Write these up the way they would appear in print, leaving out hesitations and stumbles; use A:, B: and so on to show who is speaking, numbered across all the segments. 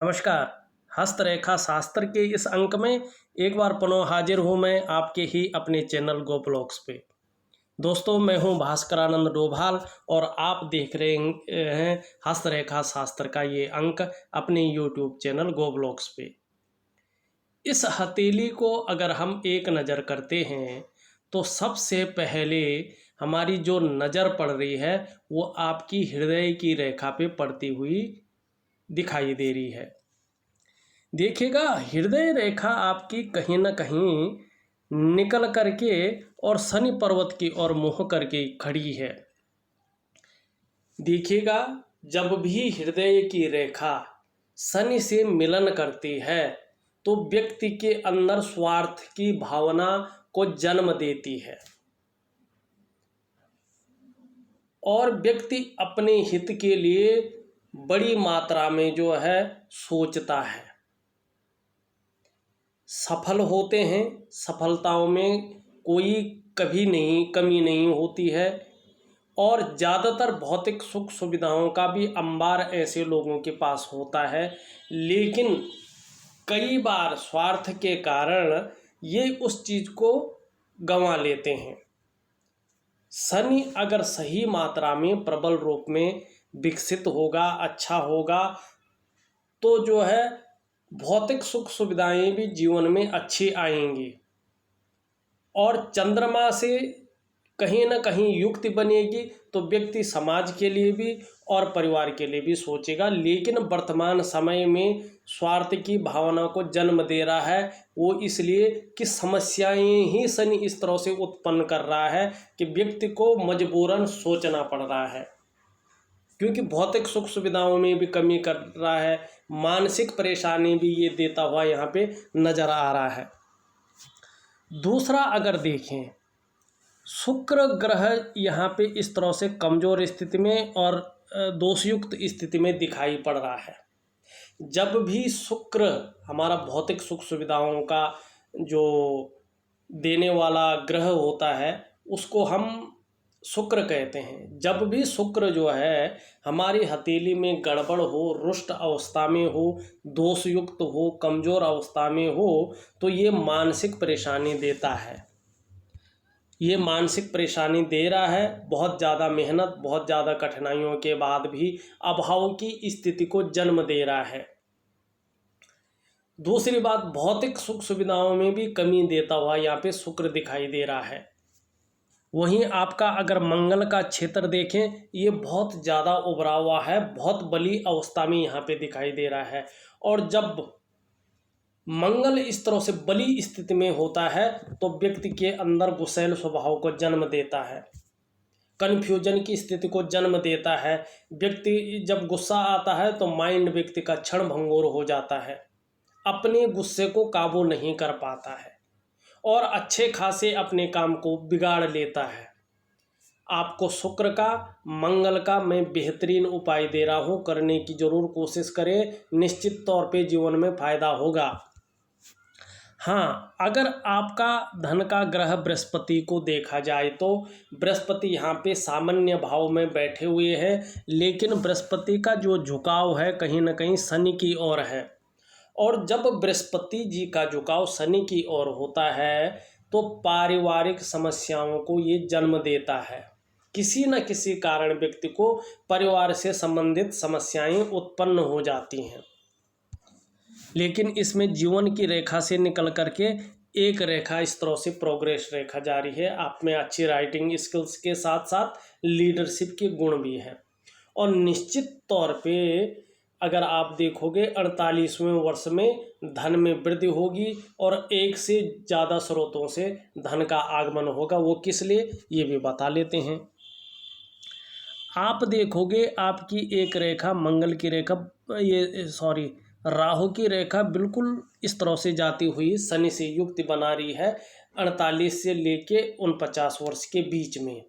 A: नमस्कार। हस्तरेखा शास्त्र के इस अंक में एक बार पुनः हाजिर हूँ मैं आपके ही अपने चैनल गो ब्लॉग्स पे। दोस्तों, मैं हूँ भास्करानंद डोभाल और आप देख रहे हैं हस्तरेखा शास्त्र का ये अंक अपने यूट्यूब चैनल गो ब्लॉग्स पे। इस हथेली को अगर हम एक नज़र करते हैं तो सबसे पहले हमारी जो नज़र पड़ रही है वो आपकी हृदय की रेखा पे पड़ती हुई दिखाई दे रही है। देखिएगा, हृदय रेखा आपकी कहीं ना कहीं निकल करके और शनि पर्वत की ओर मुँह करके खड़ी है। देखिएगा, जब भी हृदय की रेखा शनि से मिलन करती है तो व्यक्ति के अंदर स्वार्थ की भावना को जन्म देती है और व्यक्ति अपने हित के लिए बड़ी मात्रा में जो है सोचता है, सफल होते हैं। सफलताओं में कोई कभी नहीं कमी नहीं होती है और ज़्यादातर भौतिक सुख सुविधाओं का भी अंबार ऐसे लोगों के पास होता है, लेकिन कई बार स्वार्थ के कारण ये उस चीज़ को गंवा लेते हैं। शनि अगर सही मात्रा में प्रबल रूप में विकसित होगा, अच्छा होगा, तो जो है भौतिक सुख सुविधाएं भी जीवन में अच्छी आएंगी और चंद्रमा से कहीं ना कहीं युक्ति बनेगी तो व्यक्ति समाज के लिए भी और परिवार के लिए भी सोचेगा। लेकिन वर्तमान समय में स्वार्थ की भावना को जन्म दे रहा है वो इसलिए कि समस्याएं ही शनि इस तरह से उत्पन्न कर रहा है कि व्यक्ति को मजबूरन सोचना पड़ रहा है, क्योंकि भौतिक सुख सुविधाओं में भी कमी कर रहा है, मानसिक परेशानी भी ये देता हुआ यहाँ पे नज़र आ रहा है। दूसरा, अगर देखें, शुक्र ग्रह यहाँ पे इस तरह से कमज़ोर स्थिति में और दोषयुक्त स्थिति में दिखाई पड़ रहा है। जब भी शुक्र हमारा भौतिक सुख सुविधाओं का जो देने वाला ग्रह होता है उसको हम शुक्र कहते हैं। जब भी शुक्र जो है हमारी हथेली में गड़बड़ हो, रुष्ट अवस्था में हो, दोषयुक्त हो, कमज़ोर अवस्था में हो, तो ये मानसिक परेशानी देता है। ये मानसिक परेशानी दे रहा है। बहुत ज़्यादा मेहनत, बहुत ज़्यादा कठिनाइयों के बाद भी अभाव की स्थिति को जन्म दे रहा है। दूसरी बात, भौतिक सुख सुविधाओं में भी कमी देता हुआ यहाँ पे शुक्र दिखाई दे रहा है। वहीं आपका अगर मंगल का क्षेत्र देखें, ये बहुत ज़्यादा उभरा हुआ है, बहुत बली अवस्था में यहाँ पे दिखाई दे रहा है। और जब मंगल इस तरह से बली स्थिति में होता है तो व्यक्ति के अंदर गुस्सैल स्वभाव को जन्म देता है, कन्फ्यूजन की स्थिति को जन्म देता है। व्यक्ति जब गुस्सा आता है तो माइंड व्यक्ति का क्षण भंगुर हो जाता है, अपने गुस्से को काबू नहीं कर पाता है और अच्छे खासे अपने काम को बिगाड़ लेता है। आपको शुक्र का, मंगल का मैं बेहतरीन उपाय दे रहा हूँ, करने की ज़रूर कोशिश करें, निश्चित तौर पे जीवन में फ़ायदा होगा। हाँ, अगर आपका धन का ग्रह बृहस्पति को देखा जाए तो बृहस्पति यहाँ पे सामान्य भाव में बैठे हुए हैं, लेकिन बृहस्पति का जो झुकाव है कहीं ना कहीं शनि की ओर है। और जब बृहस्पति जी का झुकाव शनि की ओर होता है तो पारिवारिक समस्याओं को ये जन्म देता है। किसी न किसी कारण व्यक्ति को परिवार से संबंधित समस्याएं उत्पन्न हो जाती हैं, लेकिन इसमें जीवन की रेखा से निकल करके एक रेखा इस तरह से प्रोग्रेस रेखा जारी है। आप में अच्छी राइटिंग स्किल्स के साथ साथ लीडरशिप के गुण भी हैं और निश्चित तौर पे अगर आप देखोगे 48वें वर्ष में धन में वृद्धि होगी और एक से ज़्यादा स्रोतों से धन का आगमन होगा। वो किस लिए, ये भी बता लेते हैं। आप देखोगे आपकी एक रेखा मंगल की रेखा, राहु की रेखा बिल्कुल इस तरह से जाती हुई शनि से युक्ति बना रही है 48 से लेके 49 वर्ष के बीच में।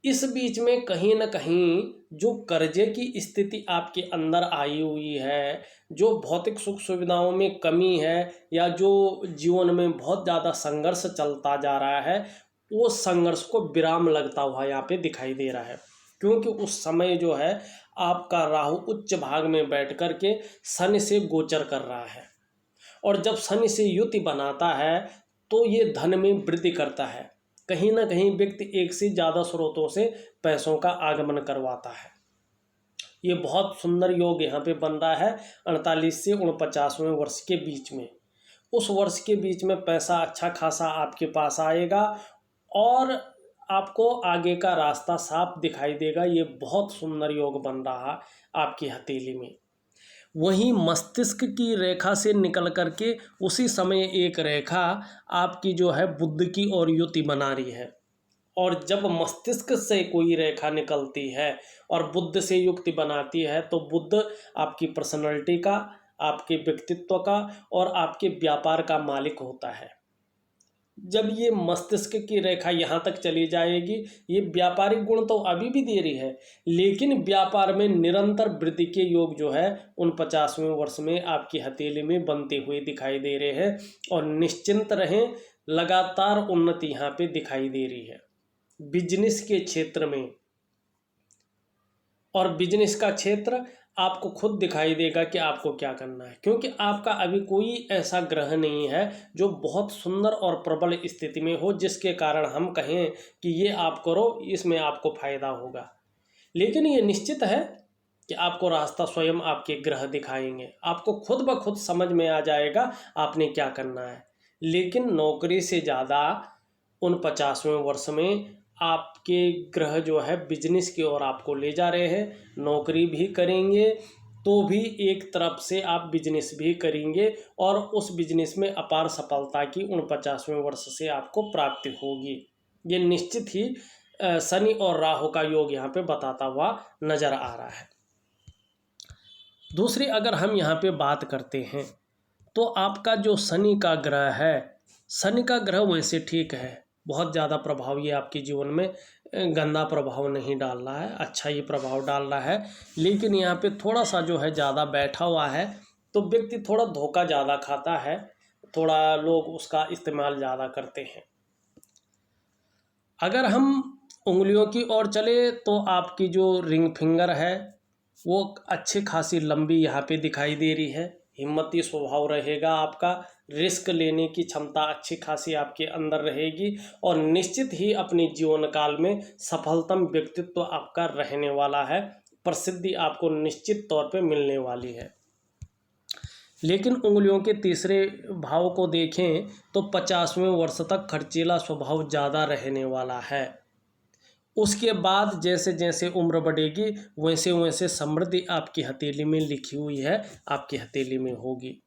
A: इस बीच में कहीं ना कहीं जो कर्जे की स्थिति आपके अंदर आई हुई है, जो भौतिक सुख सुविधाओं में कमी है या जो जीवन में बहुत ज़्यादा संघर्ष चलता जा रहा है, वो संघर्ष को विराम लगता हुआ यहाँ पे दिखाई दे रहा है। क्योंकि उस समय जो है आपका राहु उच्च भाग में बैठ कर के शनि से गोचर कर रहा है। और जब शनि से युति बनाता है तो ये धन में वृद्धि करता है। कहीं ना कहीं व्यक्ति एक से ज़्यादा स्रोतों से पैसों का आगमन करवाता है। ये बहुत सुंदर योग यहाँ पे बन रहा है 48 से 49वें वर्ष के बीच में। उस वर्ष के बीच में पैसा अच्छा खासा आपके पास आएगा और आपको आगे का रास्ता साफ दिखाई देगा। ये बहुत सुंदर योग बन रहा आपकी हथेली में। वहीं मस्तिष्क की रेखा से निकल करके उसी समय एक रेखा आपकी जो है बुध की ओर युति बना रही है। और जब मस्तिष्क से कोई रेखा निकलती है और बुध से युक्ति बनाती है तो बुध आपकी पर्सनैलिटी का, आपके व्यक्तित्व का और आपके व्यापार का मालिक होता है। जब ये मस्तिष्क की रेखा यहाँ तक चली जाएगी, ये व्यापारिक गुण तो अभी भी दे रही है, लेकिन व्यापार में निरंतर वृद्धि के योग जो है 49वें वर्ष में आपकी हथेली में बनते हुए दिखाई दे रहे हैं। और निश्चिंत रहें, लगातार उन्नति यहाँ पे दिखाई दे रही है बिजनेस के क्षेत्र में। और बिजनेस का क्षेत्र आपको खुद दिखाई देगा कि आपको क्या करना है, क्योंकि आपका अभी कोई ऐसा ग्रह नहीं है जो बहुत सुंदर और प्रबल स्थिति में हो जिसके कारण हम कहें कि ये आप करो, इसमें आपको फायदा होगा। लेकिन ये निश्चित है कि आपको रास्ता स्वयं आपके ग्रह दिखाएंगे, आपको खुद ब खुद समझ में आ जाएगा आपने क्या करना है। लेकिन नौकरी से ज़्यादा 49वें वर्ष में आपके ग्रह जो है बिजनेस की ओर आपको ले जा रहे हैं। नौकरी भी करेंगे तो भी एक तरफ से आप बिजनेस भी करेंगे और उस बिजनेस में अपार सफलता की 49वें वर्ष से आपको प्राप्ति होगी। ये निश्चित ही शनि और राहु का योग यहाँ पे बताता हुआ नजर आ रहा है। दूसरी अगर हम यहाँ पे बात करते हैं तो आपका जो शनि का ग्रह है, शनि का ग्रह वैसे ठीक है, बहुत ज़्यादा प्रभाव ये आपके जीवन में गंदा प्रभाव नहीं डाल रहा है, अच्छा ही प्रभाव डाल रहा है। लेकिन यहाँ पे थोड़ा सा जो है ज़्यादा बैठा हुआ है तो व्यक्ति थोड़ा धोखा ज़्यादा खाता है, थोड़ा लोग उसका इस्तेमाल ज़्यादा करते हैं। अगर हम उंगलियों की ओर चले तो आपकी जो रिंग फिंगर है वो अच्छी खासी लंबी यहाँ पे दिखाई दे रही है। हिम्मती स्वभाव रहेगा आपका, रिस्क लेने की क्षमता अच्छी खासी आपके अंदर रहेगी और निश्चित ही अपने जीवन काल में सफलतम व्यक्तित्व आपका रहने वाला है। प्रसिद्धि आपको निश्चित तौर पे मिलने वाली है। लेकिन उंगलियों के तीसरे भाव को देखें तो 50वें वर्ष तक खर्चीला स्वभाव ज़्यादा रहने वाला है। उसके बाद जैसे जैसे उम्र बढ़ेगी वैसे वैसे समृद्धि आपकी हथेली में लिखी हुई है, आपकी हथेली में होगी।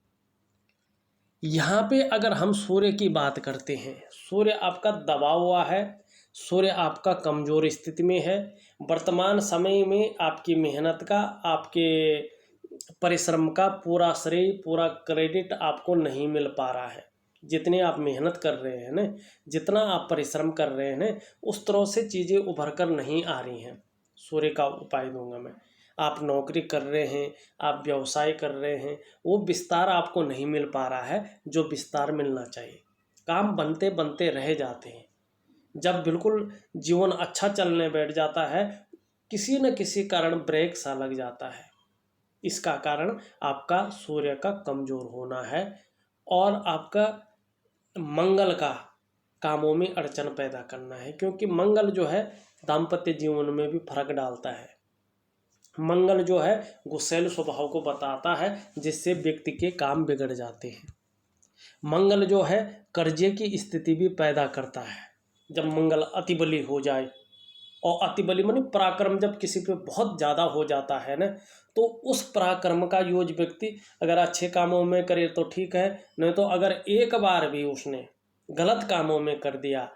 A: यहाँ पे अगर हम सूर्य की बात करते हैं, सूर्य आपका दबा हुआ है, सूर्य आपका कमज़ोर स्थिति में है। वर्तमान समय में आपकी मेहनत का, आपके परिश्रम का पूरा श्रेय, पूरा क्रेडिट आपको नहीं मिल पा रहा है। जितने आप मेहनत कर रहे हैं ना, जितना आप परिश्रम कर रहे हैं ना, उस तरह से चीज़ें उभर कर नहीं आ रही हैं। सूर्य का उपाय दूंगा मैं। आप नौकरी कर रहे हैं, आप व्यवसाय कर रहे हैं, वो विस्तार आपको नहीं मिल पा रहा है जो विस्तार मिलना चाहिए। काम बनते बनते रह जाते हैं। जब बिल्कुल जीवन अच्छा चलने बैठ जाता है, किसी न किसी कारण ब्रेक सा लग जाता है। इसका कारण आपका सूर्य का कमज़ोर होना है और आपका मंगल का कामों में अड़चन पैदा करना है, क्योंकि मंगल जो है दाम्पत्य जीवन में भी फर्क डालता है। मंगल जो है गुस्सैल स्वभाव को बताता है जिससे व्यक्ति के काम बिगड़ जाते हैं। मंगल जो है कर्जे की स्थिति भी पैदा करता है। जब मंगल अतिबली हो जाए, और अतिबली माने पराक्रम जब किसी पे बहुत ज़्यादा हो जाता है ना, तो उस पराक्रम का यूज व्यक्ति अगर अच्छे कामों में करे तो ठीक है, नहीं तो अगर एक बार भी उसने गलत कामों में कर दिया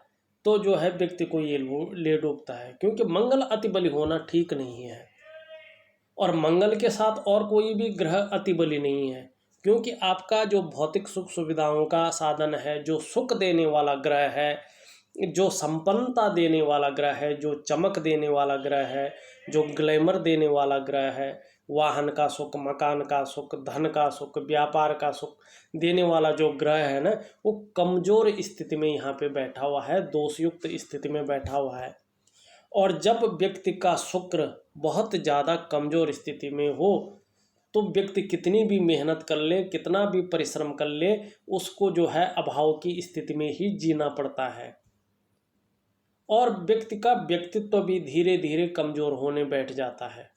A: तो जो है व्यक्ति को ये ले डूबता है, क्योंकि मंगल अतिबली होना ठीक नहीं है। और मंगल के साथ और कोई भी ग्रह अतिबली नहीं है, क्योंकि आपका जो भौतिक सुख सुविधाओं का साधन है, जो सुख देने वाला ग्रह है, जो संपन्नता देने वाला ग्रह है, जो चमक देने वाला ग्रह है, जो ग्लैमर देने वाला ग्रह है, वाहन का सुख, मकान का सुख, धन का सुख, व्यापार का सुख देने वाला जो ग्रह है ना, वो कमज़ोर स्थिति में यहाँ पे बैठा हुआ है, दोषयुक्त स्थिति में बैठा हुआ है। और जब व्यक्ति का शुक्र बहुत ज़्यादा कमज़ोर स्थिति में हो तो व्यक्ति कितनी भी मेहनत कर ले, कितना भी परिश्रम कर ले, उसको जो है अभाव की स्थिति में ही जीना पड़ता है। और व्यक्ति का व्यक्तित्व भी धीरे धीरे कमज़ोर होने बैठ जाता है,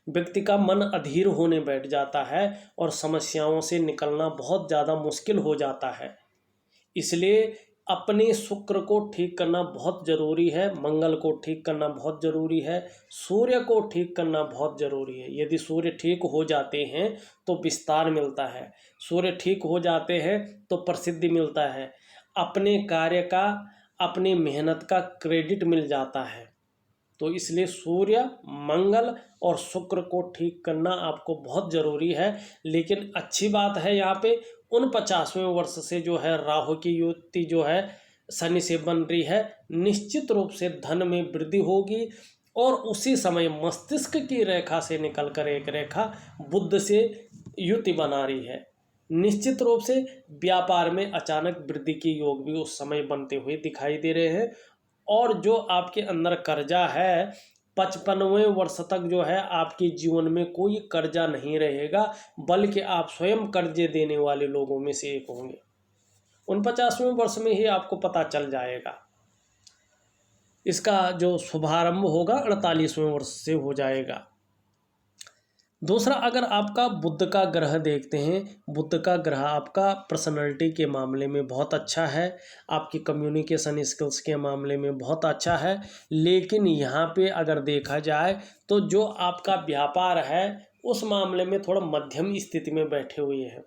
A: व्यक्ति का मन अधीर होने बैठ जाता है और समस्याओं से निकलना बहुत ज़्यादा मुश्किल हो जाता है। इसलिए अपने शुक्र को ठीक करना बहुत ज़रूरी है, मंगल को ठीक करना बहुत ज़रूरी है, सूर्य को ठीक करना बहुत ज़रूरी है। यदि सूर्य ठीक हो जाते हैं तो विस्तार मिलता है, सूर्य ठीक हो जाते हैं तो प्रसिद्धि मिलता है, अपने कार्य का, अपनी मेहनत का क्रेडिट मिल जाता है। तो इसलिए सूर्य, मंगल और शुक्र को ठीक करना आपको बहुत ज़रूरी है। लेकिन अच्छी बात है यहाँ पे 49वें वर्ष से जो है राहु की युति जो है शनि से बन रही है, निश्चित रूप से धन में वृद्धि होगी। और उसी समय मस्तिष्क की रेखा से निकलकर एक रेखा बुध से युति बना रही है, निश्चित रूप से व्यापार में अचानक वृद्धि के योग भी उस समय बनते हुए दिखाई दे रहे हैं। और जो आपके अंदर कर्जा है 55वें वर्ष तक जो है आपके जीवन में कोई कर्जा नहीं रहेगा, बल्कि आप स्वयं कर्जे देने वाले लोगों में से एक होंगे। 49वें वर्ष में ही आपको पता चल जाएगा। इसका जो शुभारंभ होगा 48वें वर्ष से हो जाएगा। दूसरा, अगर आपका बुध का ग्रह देखते हैं, बुध का ग्रह आपका पर्सनैलिटी के मामले में बहुत अच्छा है, आपकी कम्युनिकेशन स्किल्स के मामले में बहुत अच्छा है। लेकिन यहाँ पे अगर देखा जाए तो जो आपका व्यापार है उस मामले में थोड़ा मध्यम स्थिति में बैठे हुए हैं।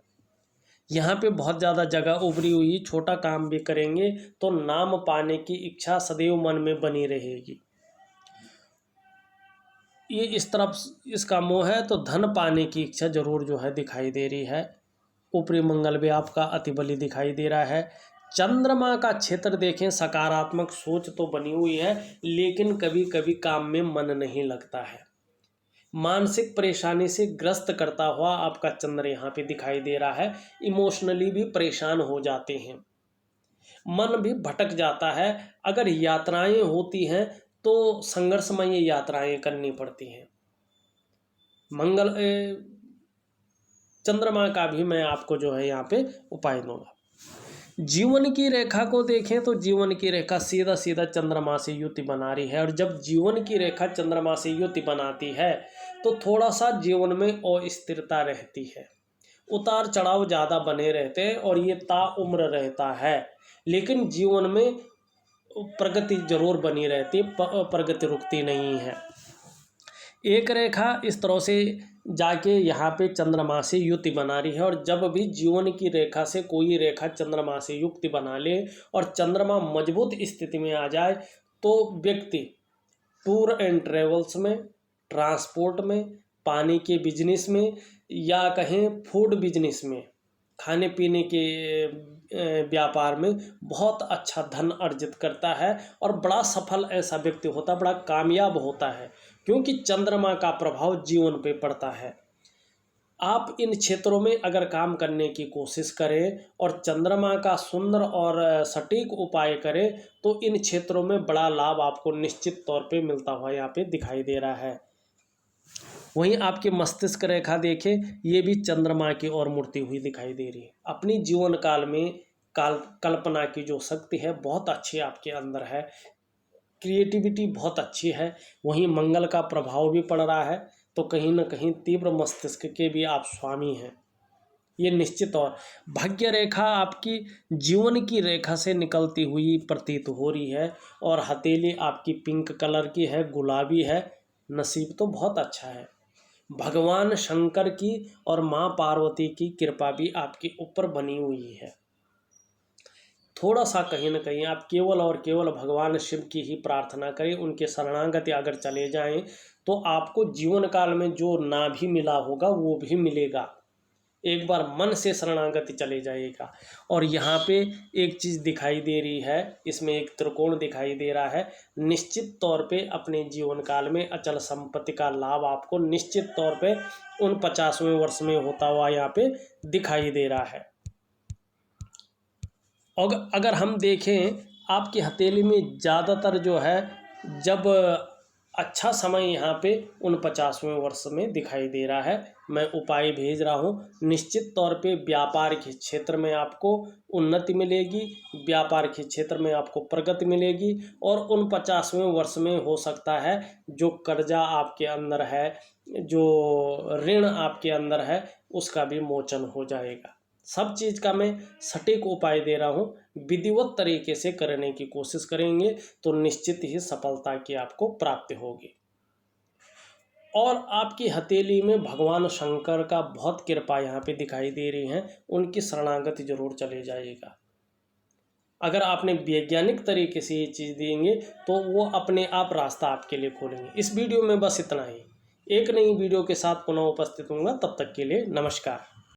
A: यहाँ पे बहुत ज़्यादा जगह उभरी हुई, छोटा काम भी करेंगे तो नाम पाने की इच्छा सदैव मन में बनी रहेगी। ये इस तरफ इसका मोह है, तो धन पाने की इच्छा जरूर जो है दिखाई दे रही है। ऊपरी मंगल भी आपका अति बली दिखाई दे रहा है। चंद्रमा का क्षेत्र देखें, सकारात्मक सोच तो बनी हुई है, लेकिन कभी कभी काम में मन नहीं लगता है, मानसिक परेशानी से ग्रस्त करता हुआ आपका चंद्र यहाँ पे दिखाई दे रहा है। इमोशनली भी परेशान हो जाते हैं, मन भी भटक जाता है। अगर यात्राएं होती हैं तो संघर्षमय यात्राएं करनी पड़ती हैं। मंगल चंद्रमा का भी मैं आपको जो है यहाँ पे उपाय दूंगा। जीवन की रेखा को देखें तो जीवन की रेखा सीधा सीधा चंद्रमा से युति बना रही है। और जब जीवन की रेखा चंद्रमा से युति बनाती है तो थोड़ा सा जीवन में अस्थिरता रहती है, उतार चढ़ाव ज़्यादा बने रहते हैं और ये ताउम्र रहता है। लेकिन जीवन में प्रगति जरूर बनी रहती है, प्रगति रुकती नहीं है। एक रेखा इस तरह से जाके यहाँ पे चंद्रमा से युति बना रही है। और जब भी जीवन की रेखा से कोई रेखा चंद्रमा से युक्ति बना ले और चंद्रमा मजबूत स्थिति में आ जाए तो व्यक्ति टूर एंड ट्रेवल्स में, ट्रांसपोर्ट में, पानी के बिजनेस में या कहें फूड बिजनेस में, खाने पीने के व्यापार में बहुत अच्छा धन अर्जित करता है और बड़ा सफल ऐसा व्यक्ति होता है, बड़ा कामयाब होता है, क्योंकि चंद्रमा का प्रभाव जीवन पे पड़ता है। आप इन क्षेत्रों में अगर काम करने की कोशिश करें और चंद्रमा का सुंदर और सटीक उपाय करें तो इन क्षेत्रों में बड़ा लाभ आपको निश्चित तौर पे मिलता हुआ यहाँ पे दिखाई दे रहा है। वहीं आपके मस्तिष्क रेखा देखें, ये भी चंद्रमा की ओर मुड़ती हुई दिखाई दे रही है। अपनी जीवन काल में कल्पना की जो शक्ति है बहुत अच्छी आपके अंदर है, क्रिएटिविटी बहुत अच्छी है। वहीं मंगल का प्रभाव भी पड़ रहा है, तो कहीं ना कहीं तीव्र मस्तिष्क के भी आप स्वामी हैं, ये निश्चित। और भाग्य रेखा आपकी जीवन की रेखा से निकलती हुई प्रतीत हो रही है और हथेली आपकी पिंक कलर की है, गुलाबी है। नसीब तो बहुत अच्छा है। भगवान शंकर की और माँ पार्वती की कृपा भी आपके ऊपर बनी हुई है। थोड़ा सा कहीं ना कहीं आप केवल और केवल भगवान शिव की ही प्रार्थना करें, उनके शरणागति अगर चले जाएं तो आपको जीवन काल में जो ना भी मिला होगा वो भी मिलेगा। एक बार मन से शरणागति चले जाएगा। और यहाँ पे एक चीज़ दिखाई दे रही है, इसमें एक त्रिकोण दिखाई दे रहा है। निश्चित तौर पे अपने जीवन काल में अचल संपत्ति का लाभ आपको निश्चित तौर पे 49वें वर्ष में होता हुआ यहाँ पे दिखाई दे रहा है। और अगर हम देखें आपकी हथेली में ज़्यादातर जो है जब अच्छा समय यहाँ पे 49वें वर्ष में दिखाई दे रहा है। मैं उपाय भेज रहा हूँ। निश्चित तौर पे व्यापार के क्षेत्र में आपको उन्नति मिलेगी, व्यापार के क्षेत्र में आपको प्रगति मिलेगी और 49वें वर्ष में हो सकता है जो कर्जा आपके अंदर है, जो ऋण आपके अंदर है, उसका भी मोचन हो जाएगा। सब चीज़ का मैं सटीक उपाय दे रहा हूँ। विधिवत तरीके से करने की कोशिश करेंगे तो निश्चित ही सफलता की आपको प्राप्ति होगी। और आपकी हथेली में भगवान शंकर का बहुत कृपा यहाँ पे दिखाई दे रही है, उनकी शरणागति जरूर चले जाएगा। अगर आपने वैज्ञानिक तरीके से ये चीज़ देंगे तो वो अपने आप रास्ता आपके लिए खोलेंगे। इस वीडियो में बस इतना ही। एक नई वीडियो के साथ पुनः उपस्थित होऊंगा, तब तक के लिए नमस्कार।